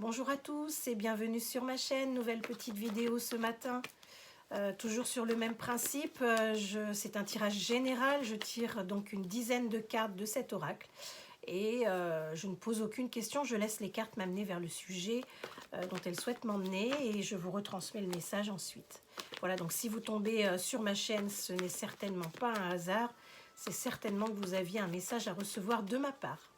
Bonjour à tous et bienvenue sur ma chaîne, nouvelle petite vidéo ce matin, toujours sur le même principe, c'est un tirage général, je tire donc une dizaine de cartes de cet oracle et je ne pose aucune question, je laisse les cartes m'amener vers le sujet dont elles souhaitent m'emmener et je vous retransmets le message ensuite. Voilà, donc si vous tombez sur ma chaîne, ce n'est certainement pas un hasard, c'est certainement que vous aviez un message à recevoir de ma part.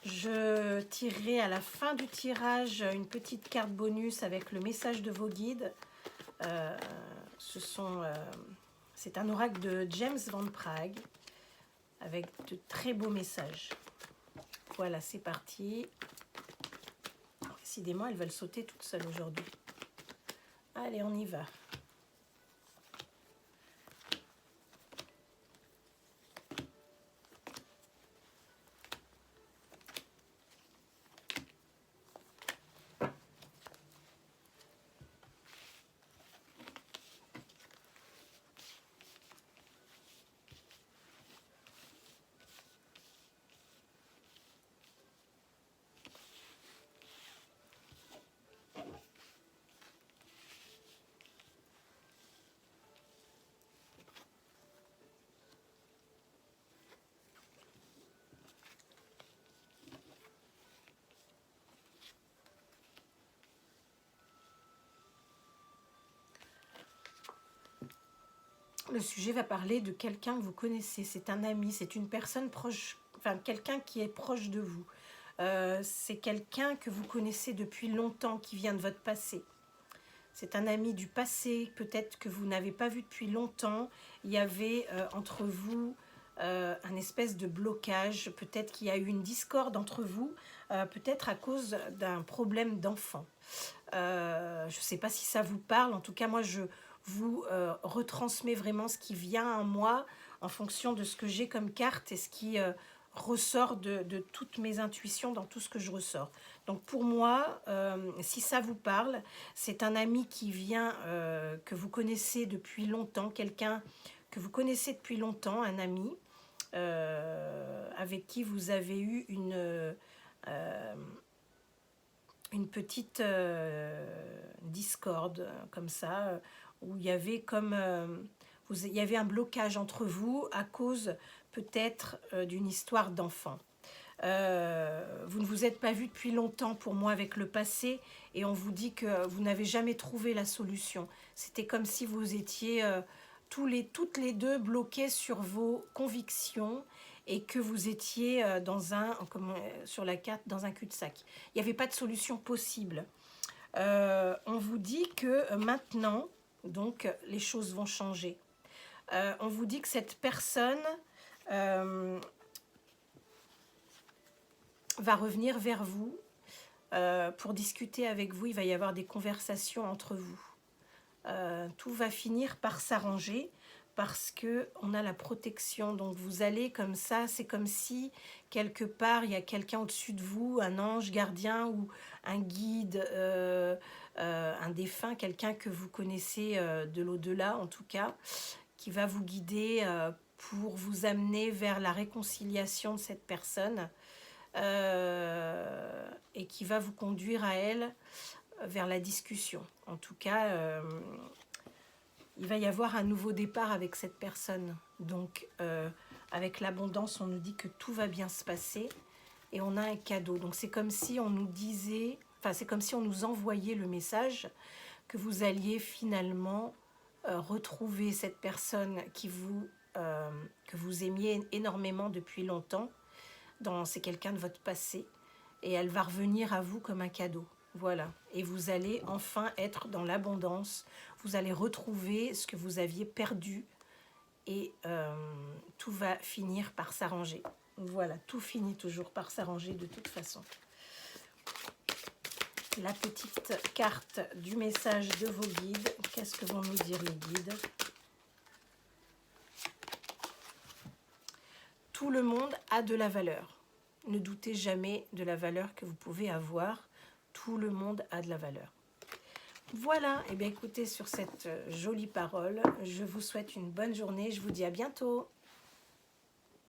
Je tirerai à la fin du tirage une petite carte bonus avec le message de vos guides. C'est un oracle de James Van Praagh avec de très beaux messages. Voilà, c'est parti. Décidément, elles veulent sauter toutes seules aujourd'hui. Allez, on y va. Le sujet va parler de quelqu'un que vous connaissez, c'est un ami, c'est une personne proche, enfin quelqu'un qui est proche de vous. C'est quelqu'un que vous connaissez depuis longtemps, qui vient de votre passé. C'est un ami du passé, peut-être que vous n'avez pas vu depuis longtemps. Il y avait entre vous un espèce de blocage, peut-être qu'il y a eu une discorde entre vous, peut-être à cause d'un problème d'enfant. Je ne sais pas si ça vous parle, en tout cas moi je vous retransmets vraiment ce qui vient à moi en fonction de ce que j'ai comme carte et ce qui ressort de toutes mes intuitions dans tout ce que je ressors. Donc pour moi, si ça vous parle, c'est un ami qui vient, que vous connaissez depuis longtemps, quelqu'un que vous connaissez depuis longtemps, un ami avec qui vous avez eu une petite discorde comme ça, où il y avait comme il y avait un blocage entre vous à cause peut-être d'une histoire d'enfant. Vous ne vous êtes pas vu depuis longtemps pour moi avec le passé et on vous dit que vous n'avez jamais trouvé la solution. C'était comme si vous étiez toutes les deux bloquées sur vos convictions et que vous étiez sur la carte, dans un cul-de-sac. Il n'y avait pas de solution possible. On vous dit que maintenant, donc, les choses vont changer. On vous dit que cette personne va revenir vers vous pour discuter avec vous. Il va y avoir des conversations entre vous. Tout va finir par s'arranger parce que on a la protection. Donc vous allez comme ça, c'est comme si quelque part il y a quelqu'un au-dessus de vous, un ange gardien ou un guide, un défunt, quelqu'un que vous connaissez de l'au-delà en tout cas, qui va vous guider pour vous amener vers la réconciliation de cette personne et qui va vous conduire à elle vers la discussion. En tout cas, il va y avoir un nouveau départ avec cette personne. Donc, avec l'abondance, on nous dit que tout va bien se passer et on a un cadeau. Donc, c'est comme si on nous disait, enfin, c'est comme si on nous envoyait le message que vous alliez finalement retrouver cette personne que vous aimiez énormément depuis longtemps. C'est quelqu'un de votre passé et elle va revenir à vous comme un cadeau. Voilà, et vous allez enfin être dans l'abondance, vous allez retrouver ce que vous aviez perdu et tout va finir par s'arranger. Voilà, tout finit toujours par s'arranger de toute façon. La petite carte du message de vos guides, qu'est-ce que vont nous dire les guides? Tout le monde a de la valeur. Ne doutez jamais de la valeur que vous pouvez avoir. Tout le monde a de la valeur. Voilà, et bien écoutez, sur cette jolie parole, je vous souhaite une bonne journée. Je vous dis à bientôt.